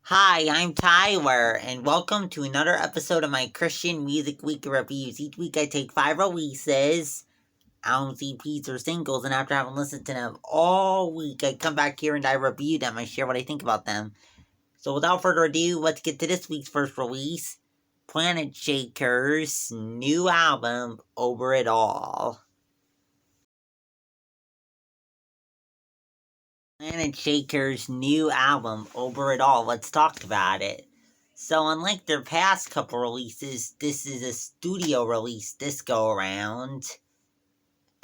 Hi, I'm Tyler, and welcome to another episode of my Christian Music Week reviews. Each week I take 5 releases, albums, EPs, or singles, and after having listened to them all week, I come back here and I review them. I share what I think about them. So without further ado, let's get to this week's first release, Planetshakers' new album, Over It All. Planetshakers' new album, Over It All. Let's talk about it. So, unlike their past couple releases, this is a studio release this go around.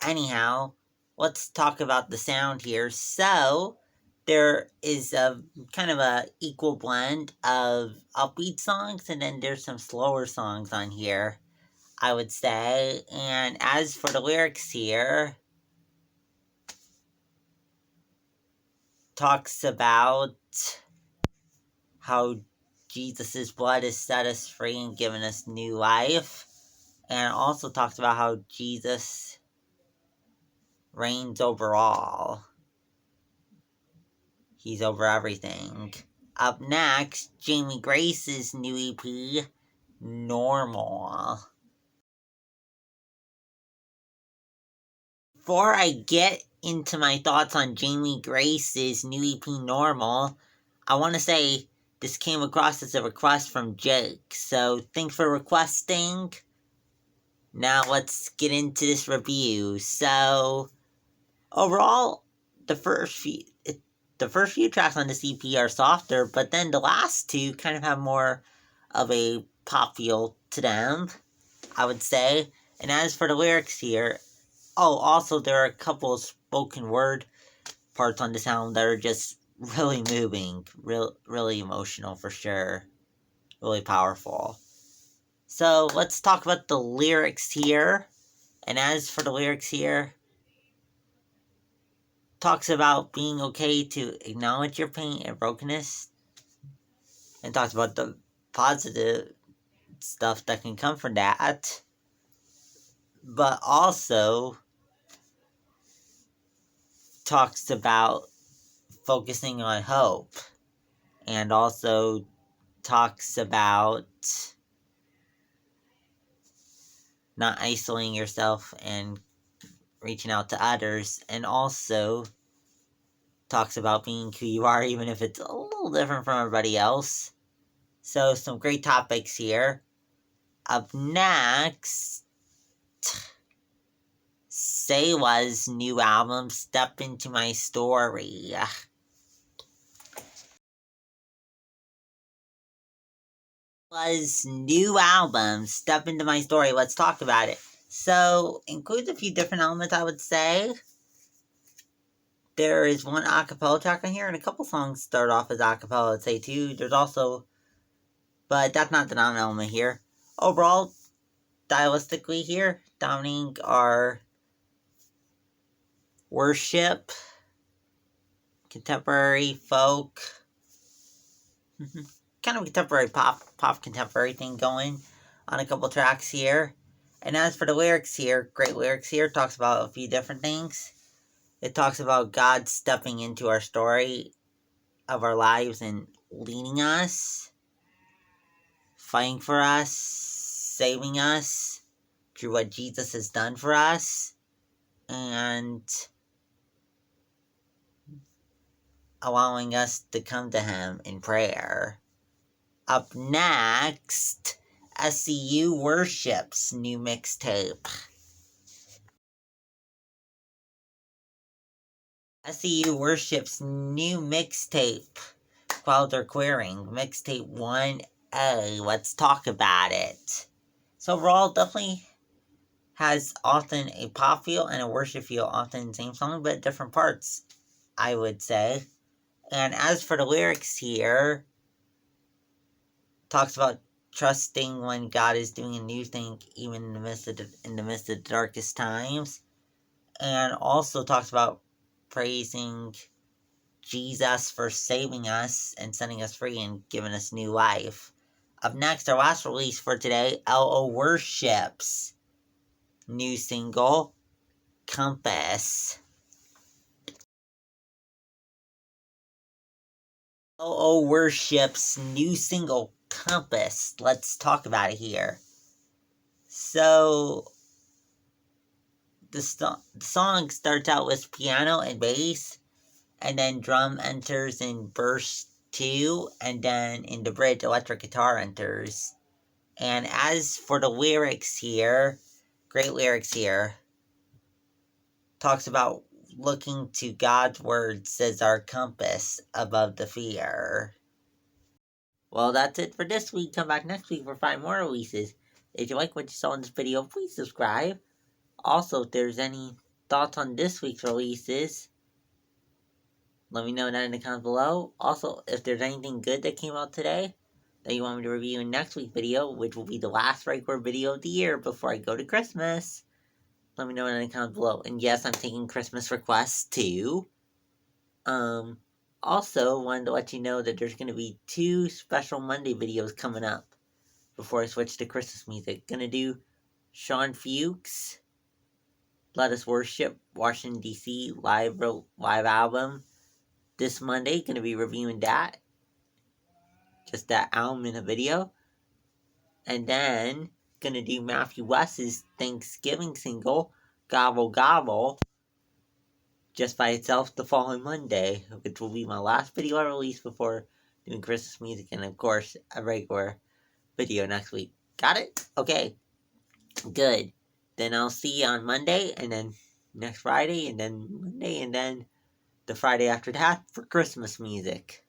Anyhow, let's talk about the sound here. So, there is a kind of a equal blend of upbeat songs, and then there's some slower songs on here, I would say. And as for the lyrics here, talks about how Jesus' blood has set us free and given us new life. And also talks about how Jesus reigns over all. He's over everything. Up next, Jamie Grace's new EP, Normal. Before I get into my thoughts on Jamie Grace's new EP, Normal, I want to say this came across as a request from Jake. So thanks for requesting. Now let's get into this review. So, overall, the first few tracks on this EP are softer, but then the last two kind of have more of a pop feel to them, I would say. And as for the lyrics here, also there are a couple of spoken word parts on this album that are just really moving, really emotional for sure, really powerful. So let's talk about the lyrics here. And as for the lyrics here, talks about being okay to acknowledge your pain and brokenness, and talks about the positive stuff that can come from that, but also talks about focusing on hope, and also talks about not isolating yourself and reaching out to others, and also talks about being who you are even if it's a little different from everybody else. So some great topics here. Up next, Selah's new album, Step Into My Story. Selah's new album, Step Into My Story. Let's talk about it. So, includes a few different elements, I would say. There is one acapella track on here, and a couple songs start off as acapella, I'd say, too. There's also, but that's not the dominant element here. Overall, stylistically here, dominating are worship, contemporary folk, kind of contemporary pop contemporary thing going on a couple tracks here. And as for the lyrics here, great lyrics here, talks about a few different things. It talks about God stepping into our story of our lives and leading us, fighting for us, saving us through what Jesus has done for us, and allowing us to come to Him in prayer. Up next, SEU Worship's new mixtape. SEU Worship's new mixtape, called They're Queering, Mixtape 1A. Let's talk about it. So overall, definitely has often a pop feel and a worship feel, often the same song, but different parts, I would say. And as for the lyrics here, talks about trusting when God is doing a new thing, even in the midst of the darkest times, and also talks about praising Jesus for saving us and setting us free and giving us new life. Up next, our last release for today, LO Worship's new single, Compass. Oh, Worship's new single, Compass. Let's talk about it here. So, the song starts out with piano and bass, and then drum enters in verse 2, and then in the bridge, electric guitar enters. And as for the lyrics here, great lyrics here, talks about looking to God's words as our compass above the fear. Well, that's it for this week. Come back next week for 5 more releases. If you like what you saw in this video, please subscribe. Also, if there's any thoughts on this week's releases, let me know that in the comments below. Also, if there's anything good that came out today that you want me to review in next week's video, which will be the last regular video of the year before I go to Christmas, let me know in the comments below. And yes, I'm taking Christmas requests too. Also, wanted to let you know that there's going to be 2 special Monday videos coming up before I switch to Christmas music. Gonna do Sean Fuchs' Let Us Worship Washington DC live album this Monday. Gonna be reviewing that. Just that album in a video. And then gonna do Matthew West's Thanksgiving single, Gobble Gobble, just by itself the following Monday, which will be my last video I release before doing Christmas music, and of course a regular video next week. Got it? Okay. Good. Then I'll see you on Monday, and then next Friday, and then Monday, and then the Friday after that for Christmas music.